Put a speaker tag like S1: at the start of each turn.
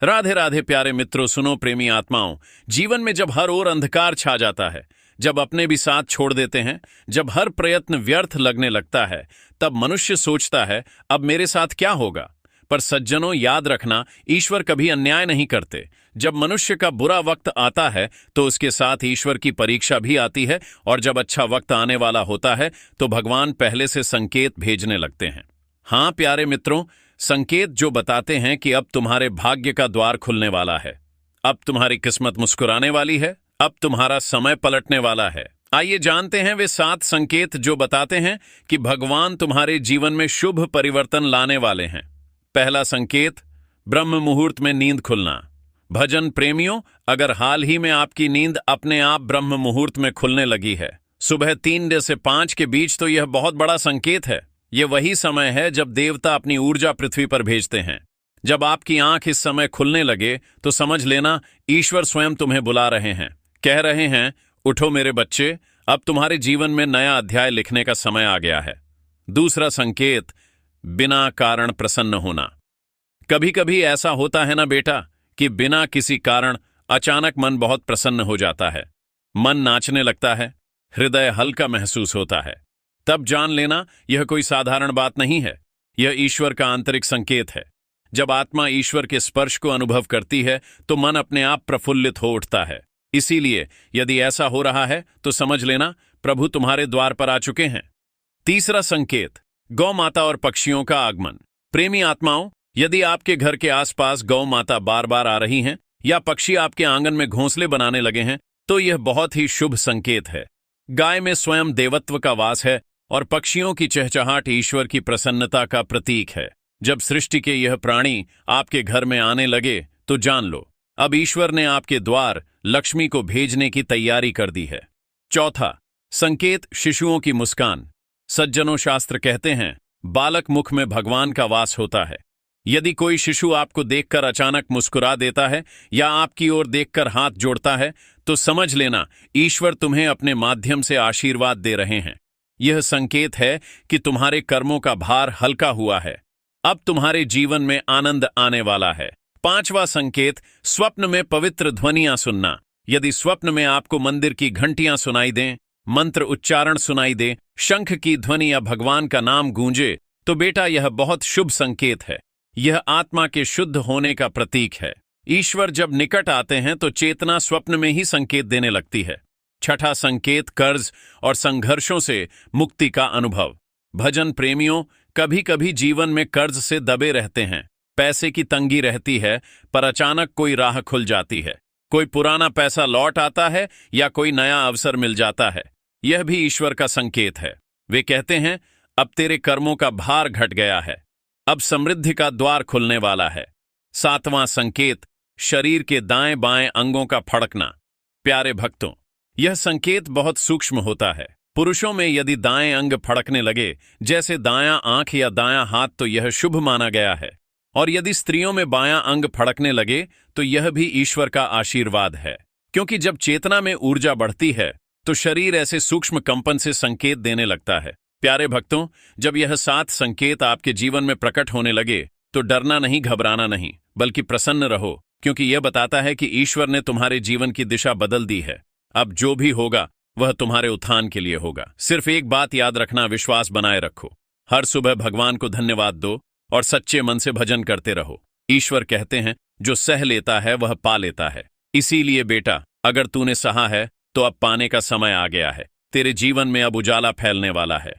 S1: राधे राधे प्यारे मित्रों, सुनो प्रेमी आत्माओं। जीवन में जब हर ओर अंधकार छा जाता है, जब अपने भी साथ छोड़ देते हैं, जब हर प्रयत्न व्यर्थ लगने लगता है, तब मनुष्य सोचता है अब मेरे साथ क्या होगा। पर सज्जनों, याद रखना, ईश्वर कभी अन्याय नहीं करते। जब मनुष्य का बुरा वक्त आता है तो उसके साथ ईश्वर की परीक्षा भी आती है, और जब अच्छा वक्त आने वाला होता है तो भगवान पहले से संकेत भेजने लगते हैं। हाँ प्यारे मित्रों, संकेत जो बताते हैं कि अब तुम्हारे भाग्य का द्वार खुलने वाला है, अब तुम्हारी किस्मत मुस्कुराने वाली है, अब तुम्हारा समय पलटने वाला है। आइए जानते हैं वे 7 संकेत जो बताते हैं कि भगवान तुम्हारे जीवन में शुभ परिवर्तन लाने वाले हैं। पहला संकेत, ब्रह्म मुहूर्त में नींद खुलना। भजन प्रेमियों, अगर हाल ही में आपकी नींद अपने आप ब्रह्म मुहूर्त में खुलने लगी है, सुबह 3 से 5 के बीच, तो यह बहुत बड़ा संकेत है। यह वही समय है जब देवता अपनी ऊर्जा पृथ्वी पर भेजते हैं। जब आपकी आंख इस समय खुलने लगे तो समझ लेना ईश्वर स्वयं तुम्हें बुला रहे हैं, कह रहे हैं, उठो मेरे बच्चे, अब तुम्हारे जीवन में नया अध्याय लिखने का समय आ गया है। दूसरा संकेत, बिना कारण प्रसन्न होना। कभी कभी ऐसा होता है ना बेटा कि बिना किसी कारण अचानक मन बहुत प्रसन्न हो जाता है, मन नाचने लगता है, हृदय हल्का महसूस होता है। तब जान लेना यह कोई साधारण बात नहीं है, यह ईश्वर का आंतरिक संकेत है। जब आत्मा ईश्वर के स्पर्श को अनुभव करती है तो मन अपने आप प्रफुल्लित हो उठता है। इसीलिए यदि ऐसा हो रहा है तो समझ लेना प्रभु तुम्हारे द्वार पर आ चुके हैं। तीसरा संकेत, गौ माता और पक्षियों का आगमन। प्रेमी आत्माओं, यदि आपके घर के आसपास गौ माता बार बार आ रही हैं या पक्षी आपके आंगन में घोंसले बनाने लगे हैं तो यह बहुत ही शुभ संकेत है। गाय में स्वयं देवत्व का वास है और पक्षियों की चहचहाट ईश्वर की प्रसन्नता का प्रतीक है। जब सृष्टि के यह प्राणी आपके घर में आने लगे तो जान लो अब ईश्वर ने आपके द्वार लक्ष्मी को भेजने की तैयारी कर दी है। चौथा संकेत, शिशुओं की मुस्कान। सज्जनों, शास्त्र कहते हैं बालक मुख में भगवान का वास होता है। यदि कोई शिशु आपको देखकर अचानक मुस्कुरा देता है या आपकी ओर देखकर हाथ जोड़ता है तो समझ लेना ईश्वर तुम्हें अपने माध्यम से आशीर्वाद दे रहे हैं। यह संकेत है कि तुम्हारे कर्मों का भार हल्का हुआ है, अब तुम्हारे जीवन में आनंद आने वाला है। पांचवा संकेत, स्वप्न में पवित्र ध्वनियां सुनना। यदि स्वप्न में आपको मंदिर की घंटियां सुनाई दें, मंत्र उच्चारण सुनाई दे, शंख की ध्वनि या भगवान का नाम गूंजे, तो बेटा यह बहुत शुभ संकेत है। यह आत्मा के शुद्ध होने का प्रतीक है। ईश्वर जब निकट आते हैं तो चेतना स्वप्न में ही संकेत देने लगती है। छठा संकेत, कर्ज और संघर्षों से मुक्ति का अनुभव। भजन प्रेमियों, कभी कभी जीवन में कर्ज से दबे रहते हैं, पैसे की तंगी रहती है, पर अचानक कोई राह खुल जाती है, कोई पुराना पैसा लौट आता है या कोई नया अवसर मिल जाता है। यह भी ईश्वर का संकेत है। वे कहते हैं अब तेरे कर्मों का भार घट गया है, अब समृद्धि का द्वार खुलने वाला है। सातवां संकेत, शरीर के दाएं बाएं अंगों का फड़कना। प्यारे भक्तों, यह संकेत बहुत सूक्ष्म होता है। पुरुषों में यदि दाएं अंग फड़कने लगे, जैसे दायां आंख या दायां हाथ, तो यह शुभ माना गया है। और यदि स्त्रियों में बायां अंग फड़कने लगे तो यह भी ईश्वर का आशीर्वाद है, क्योंकि जब चेतना में ऊर्जा बढ़ती है तो शरीर ऐसे सूक्ष्म कंपन से संकेत देने लगता है। प्यारे भक्तों, जब यह 7 संकेत आपके जीवन में प्रकट होने लगे तो डरना नहीं, घबराना नहीं, बल्कि प्रसन्न रहो, क्योंकि यह बताता है कि ईश्वर ने तुम्हारे जीवन की दिशा बदल दी है। अब जो भी होगा वह तुम्हारे उत्थान के लिए होगा। सिर्फ एक बात याद रखना, विश्वास बनाए रखो। हर सुबह भगवान को धन्यवाद दो और सच्चे मन से भजन करते रहो। ईश्वर कहते हैं जो सह लेता है वह पा लेता है। इसीलिए बेटा, अगर तूने सहा है तो अब पाने का समय आ गया है। तेरे जीवन में अब उजाला फैलने वाला है।